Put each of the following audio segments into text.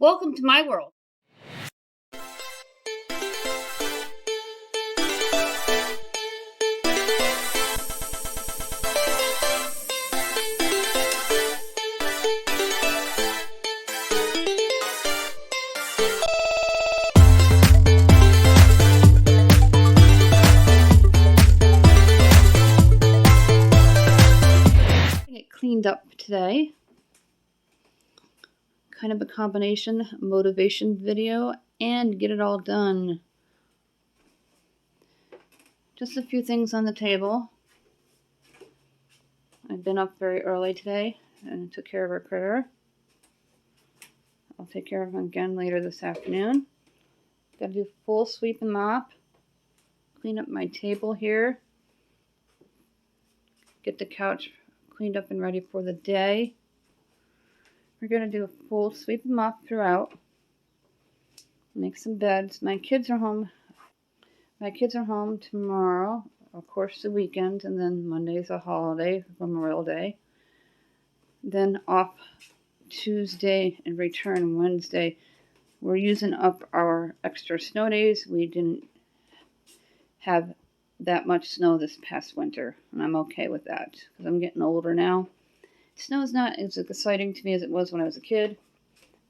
Welcome to my world. Get cleaned up today. Kind of a combination motivation video and get it all done. Just a few things on the table. I've been up very early today and took care of our critter. I'll take care of him again later this afternoon. Gotta do full sweep and mop. Clean up my table here. Get the couch cleaned up and ready for the day. We're going to do a full sweep and mop throughout. Make some beds. My kids are home. My kids are home tomorrow, of course the weekend, and then Monday's a holiday, Memorial Day. Then off Tuesday and return Wednesday. We're using up our extra snow days. We didn't have that much snow this past winter, and I'm okay with that because I'm getting older now. Snow is not as exciting to me as it was when I was a kid.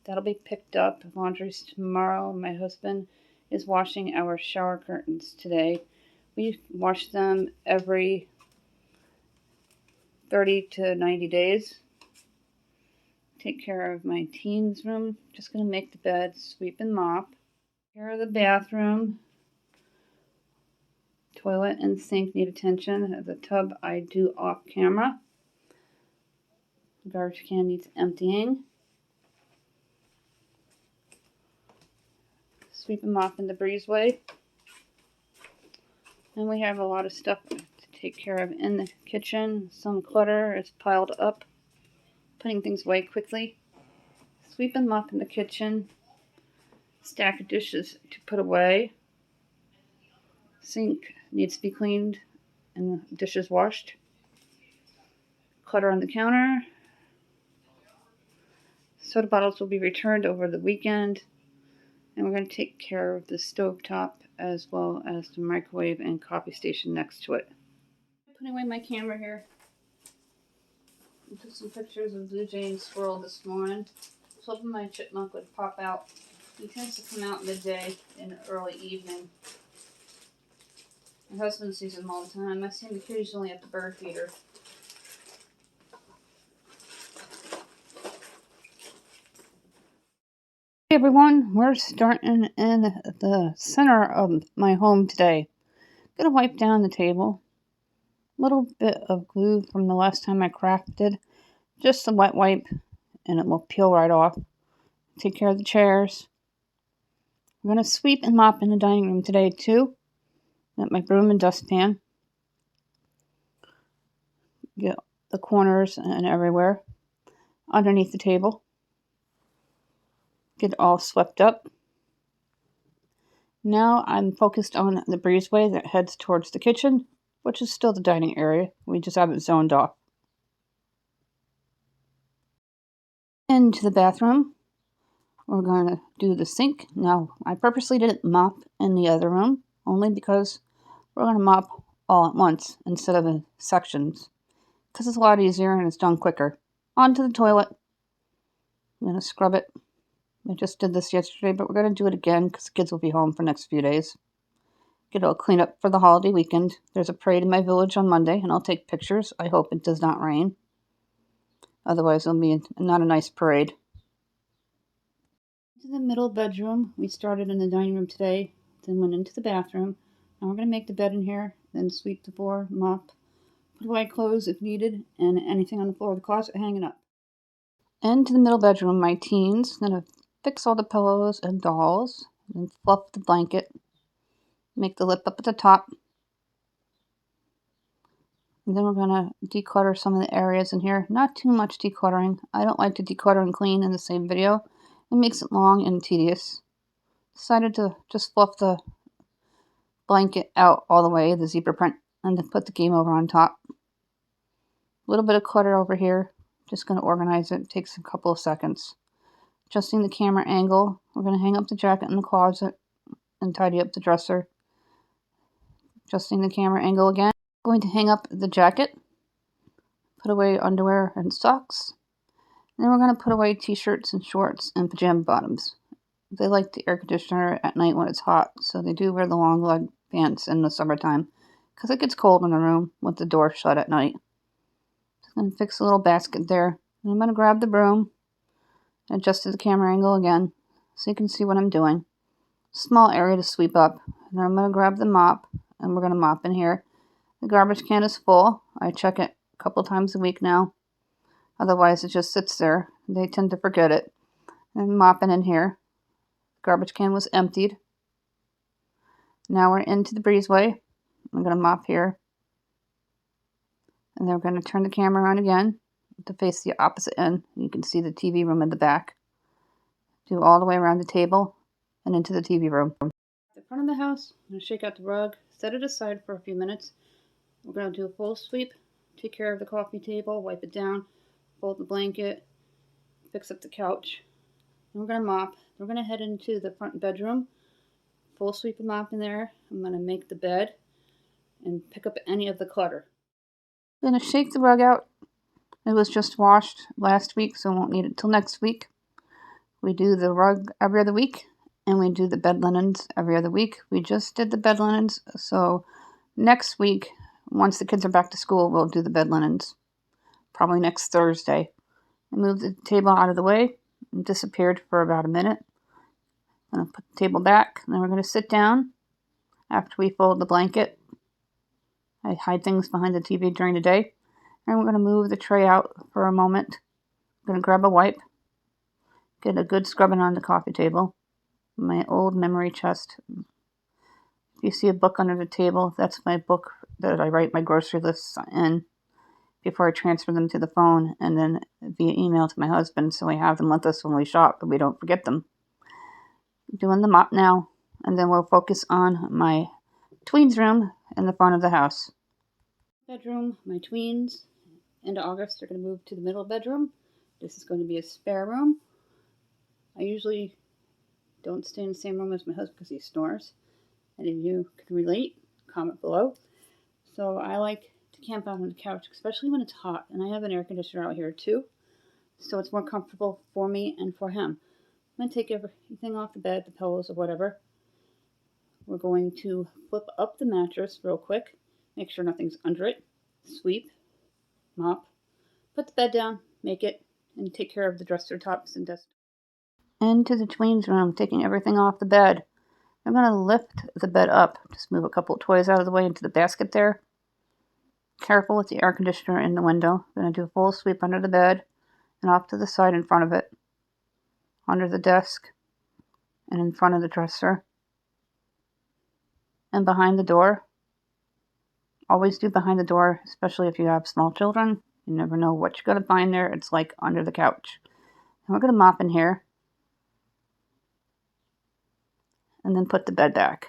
That'll be picked up. Laundry's tomorrow. My husband is washing our shower curtains today. We wash them every 30 to 90 days. Take care of my teens' room. Just going to make the bed, sweep and mop. Take care of the bathroom. Toilet and sink need attention. The tub I do off camera. The garbage can needs emptying. Sweep and mop in the breezeway. And we have a lot of stuff to take care of in the kitchen. Some clutter is piled up. Putting things away quickly. Sweep and mop in the kitchen. Stack of dishes to put away. Sink needs to be cleaned and the dishes washed. Clutter on the counter. Soda bottles will be returned over the weekend. And we're going to take care of the stovetop as well as the microwave and coffee station next to it. Putting away my camera here. I took some pictures of Blue Jay and Squirrel this morning. I was hoping my chipmunk would pop out. He tends to come out midday and early evening. My husband sees him all the time. I see him occasionally at the bird feeder. Hey everyone, we're starting in the center of my home today. Gonna wipe down the table. A little bit of glue from the last time I crafted. Just a wet wipe and it will peel right off. Take care of the chairs. I'm gonna sweep and mop in the dining room today too. Get my broom and dustpan. Get the corners and everywhere. Underneath the table. Get it all swept up. Now I'm focused on the breezeway that heads towards the kitchen, which is still the dining area. We just have it zoned off. Into the bathroom. We're going to do the sink. Now, I purposely didn't mop in the other room, only because we're going to mop all at once instead of in sections, because it's a lot easier and it's done quicker. Onto the toilet. I'm going to scrub it. I just did this yesterday, but we're going to do it again because the kids will be home for the next few days. Get it all cleaned up for the holiday weekend. There's a parade in my village on Monday, and I'll take pictures. I hope it does not rain. Otherwise, it'll be not a nice parade. Into the middle bedroom. We started in the dining room today, then went into the bathroom. Now we're going to make the bed in here, then sweep the floor, mop, put away clothes if needed, and anything on the floor of the closet hanging up. Into the middle bedroom, my teens. Going to fix all the pillows and dolls, and fluff the blanket. Make the lip up at the top. And then we're going to declutter some of the areas in here. Not too much decluttering. I don't like to declutter and clean in the same video. It makes it long and tedious. Decided to just fluff the blanket out all the way, the zebra print, and then put the game over on top. A little bit of clutter over here. Just going to organize it. It takes a couple of seconds. Adjusting the camera angle. We're going to hang up the jacket in the closet and tidy up the dresser. Adjusting the camera angle again. Going to hang up the jacket. Put away underwear and socks. And then we're going to put away t-shirts and shorts and pajama bottoms. They like the air conditioner at night when it's hot, so they do wear the long leg pants in the summertime because it gets cold in the room with the door shut at night. Just going to fix a little basket there. And I'm going to grab the broom and adjust the camera angle again so you can see what I'm doing. Small area to sweep up. And then I'm going to grab the mop and we're going to mop in here. The garbage can is full. I check it a couple times a week now. Otherwise it just sits there. They tend to forget it. And mopping in here. Garbage can was emptied. Now we're into the breezeway. I'm going to mop here. And then we're going to turn the camera on again to face the opposite end. You can see the TV room in the back. Do all the way around the table and into the TV room. At the front of the house, I'm going to shake out the rug, set it aside for a few minutes. We're going to do a full sweep, take care of the coffee table, wipe it down, fold the blanket, fix up the couch. And we're going to mop. We're going to head into the front bedroom. Full sweep and mop in there. I'm going to make the bed and pick up any of the clutter. I'm going to shake the rug out. It was just washed last week, so I won't need it till next week. We do the rug every other week, and we do the bed linens every other week. We just did the bed linens, so next week, once the kids are back to school, we'll do the bed linens. Probably next Thursday. I moved the table out of the way and disappeared for about a minute. I'm going to put the table back, and then we're going to sit down after we fold the blanket. I hide things behind the TV during the day. And we're going to move the tray out for a moment. I'm going to grab a wipe. Get a good scrubbing on the coffee table. My old memory chest. If you see a book under the table, that's my book that I write my grocery lists in before I transfer them to the phone and then via email to my husband so we have them with us when we shop, but we don't forget them. Doing the mop now, and then we'll focus on my tweens room in the front of the house. Bedroom, my tweens. End of August, they're going to move to the middle bedroom. This is going to be a spare room. I usually don't stay in the same room as my husband because he snores. Any of you can relate, comment below. So I like to camp out on the couch, especially when it's hot. And I have an air conditioner out here too. So it's more comfortable for me and for him. I'm going to take everything off the bed, the pillows or whatever. We're going to flip up the mattress real quick. Make sure nothing's under it. Sweep. Mop. Put the bed down. Make it. And take care of the dresser tops and dust. Into the tweens room, taking everything off the bed. I'm going to lift the bed up. Just move a couple of toys out of the way into the basket there. Careful with the air conditioner in the window. I'm going to do a full sweep under the bed and off to the side in front of it. Under the desk and in front of the dresser. And behind the door. Always do behind the door, especially if you have small children. You never know what you're going to find there. It's like under the couch. And we're going to mop in here. And then put the bed back.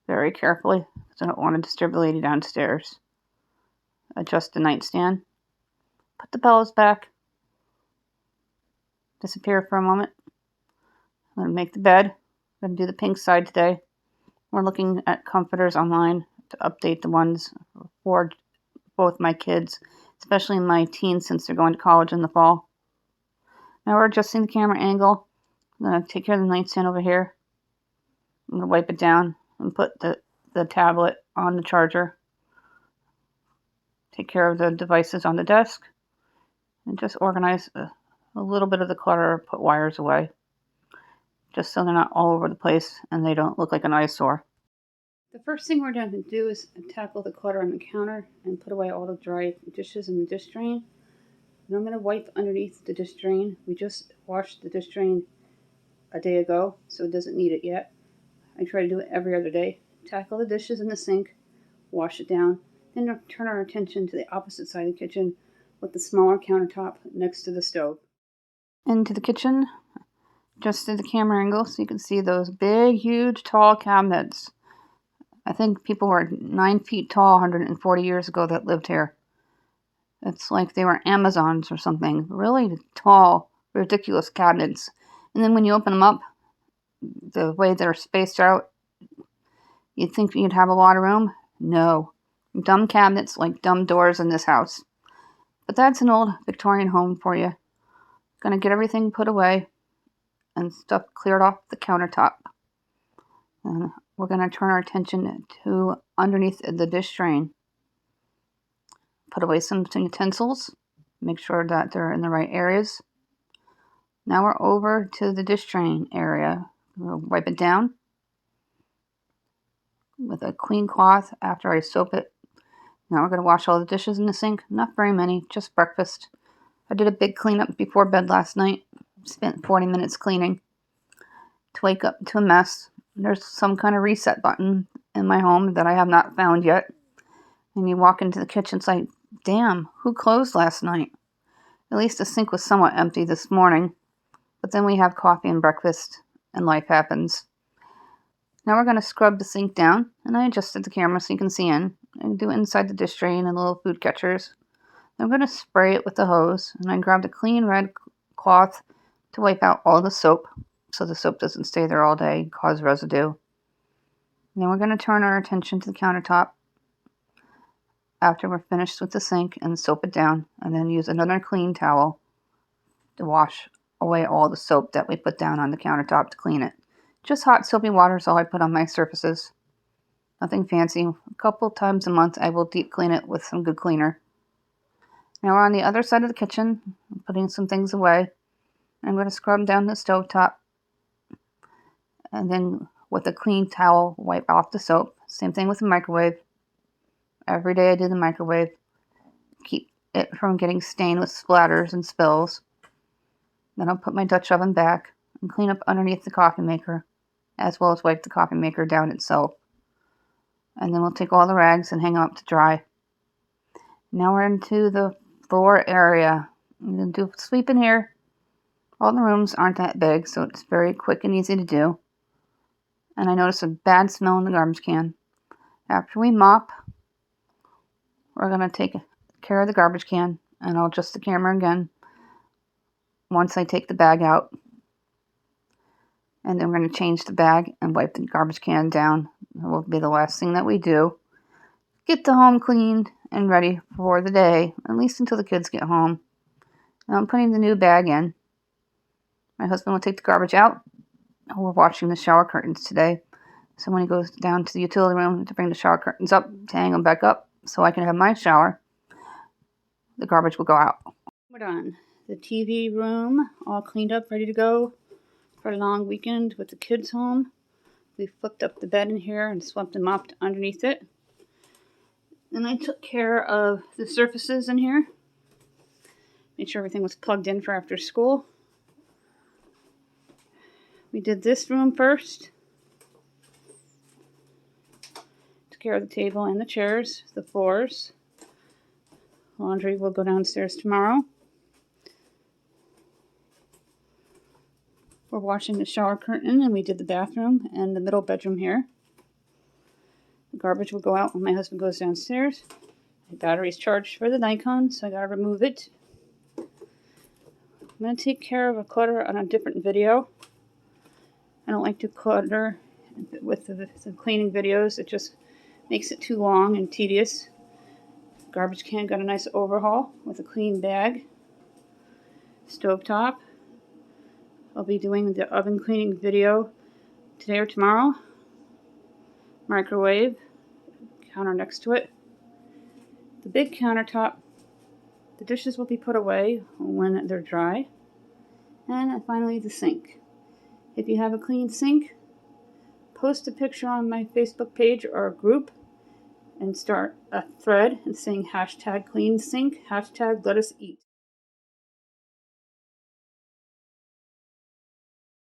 Very carefully, because I don't want to disturb the lady downstairs. Adjust the nightstand. Put the pillows back. Disappear for a moment. I'm going to make the bed. I'm going to do the pink side today. We're looking at comforters online to update the ones for both my kids, especially my teens since they're going to college in the fall. Now we're adjusting the camera angle. I'm going to take care of the nightstand over here. I'm going to wipe it down and put the tablet on the charger. Take care of the devices on the desk. And just organize a little bit of the clutter, put wires away. Just so they're not all over the place and they don't look like an eyesore. The first thing we're going to do is tackle the clutter on the counter and put away all the dry dishes in the dish drain. And I'm going to wipe underneath the dish drain. We just washed the dish drain a day ago, so it doesn't need it yet. I try to do it every other day. Tackle the dishes in the sink, wash it down, then turn our attention to the opposite side of the kitchen with the smaller countertop next to the stove. Into the kitchen, adjusted the camera angle so you can see those big, huge, tall cabinets. I think people were 9 feet tall 140 years ago that lived here. It's like they were Amazons or something. Really tall ridiculous cabinets. And then when you open them up, the way they're spaced out, you'd think you'd have a lot of room. No. Dumb cabinets like dumb doors in this house. But that's an old Victorian home for you. Gonna get everything put away and stuff cleared off the countertop. And we're gonna turn our attention to underneath the dish drain. Put away some utensils. Make sure that they're in the right areas. Now we're over to the dish drain area. We'll wipe it down with a clean cloth after I soap it. Now we're going to wash all the dishes in the sink. Not very many, just breakfast. I did a big cleanup before bed last night. Spent 40 minutes cleaning to wake up to a mess. There's some kind of reset button in my home that I have not found yet. And you walk into the kitchen, it's like, damn, who closed last night? At least the sink was somewhat empty this morning. But then we have coffee and breakfast, and life happens. Now we're going to scrub the sink down, and I adjusted the camera so you can see in. I do it inside the dish drain and the little food catchers. Then I'm going to spray it with the hose, and I grabbed a clean red cloth to wipe out all the soap, so the soap doesn't stay there all day and cause residue. Then we're going to turn our attention to the countertop after we're finished with the sink and soap it down, and then use another clean towel to wash away all the soap that we put down on the countertop to clean it. Just hot soapy water is all I put on my surfaces. Nothing fancy. A couple times a month I will deep clean it with some good cleaner. Now we're on the other side of the kitchen. I'm putting some things away. I'm going to scrub down the stovetop. And then with a clean towel, wipe off the soap. Same thing with the microwave. Every day I do the microwave. Keep it from getting stained with splatters and spills. Then I'll put my Dutch oven back and clean up underneath the coffee maker, as well as wipe the coffee maker down itself. And then we'll take all the rags and hang them up to dry. Now we're into the floor area. I'm going to do sweep in here. All the rooms aren't that big, so it's very quick and easy to do. And I noticed a bad smell in the garbage can. After we mop, we're going to take care of the garbage can, and I'll adjust the camera again once I take the bag out. And then we're going to change the bag and wipe the garbage can down. That will be the last thing that we do. Get the home cleaned and ready for the day, at least until the kids get home. Now I'm putting the new bag in. My husband will take the garbage out. We're washing the shower curtains today. So when he goes down to the utility room to bring the shower curtains up, to hang them back up so I can have my shower, the garbage will go out. We're done. The TV room all cleaned up, ready to go for a long weekend with the kids home. We flipped up the bed in here and swept and mopped underneath it. Then I took care of the surfaces in here. Made sure everything was plugged in for after school. We did this room first. Took care of the table and the chairs, the floors. Laundry will go downstairs tomorrow. We're washing the shower curtain, and we did the bathroom and the middle bedroom here. The garbage will go out when my husband goes downstairs. The battery's charged for the Nikon, so I gotta remove it. I'm gonna take care of a clutter on a different video. I don't like to clutter with the cleaning videos. It just makes it too long and tedious. Garbage can got a nice overhaul with a clean bag. Stovetop. I'll be doing the oven cleaning video today or tomorrow. Microwave. Counter next to it. The big countertop. The dishes will be put away when they're dry. And finally the sink. If you have a clean sink, post a picture on my Facebook page or a group and start a thread and saying #clean sink, #let us eat.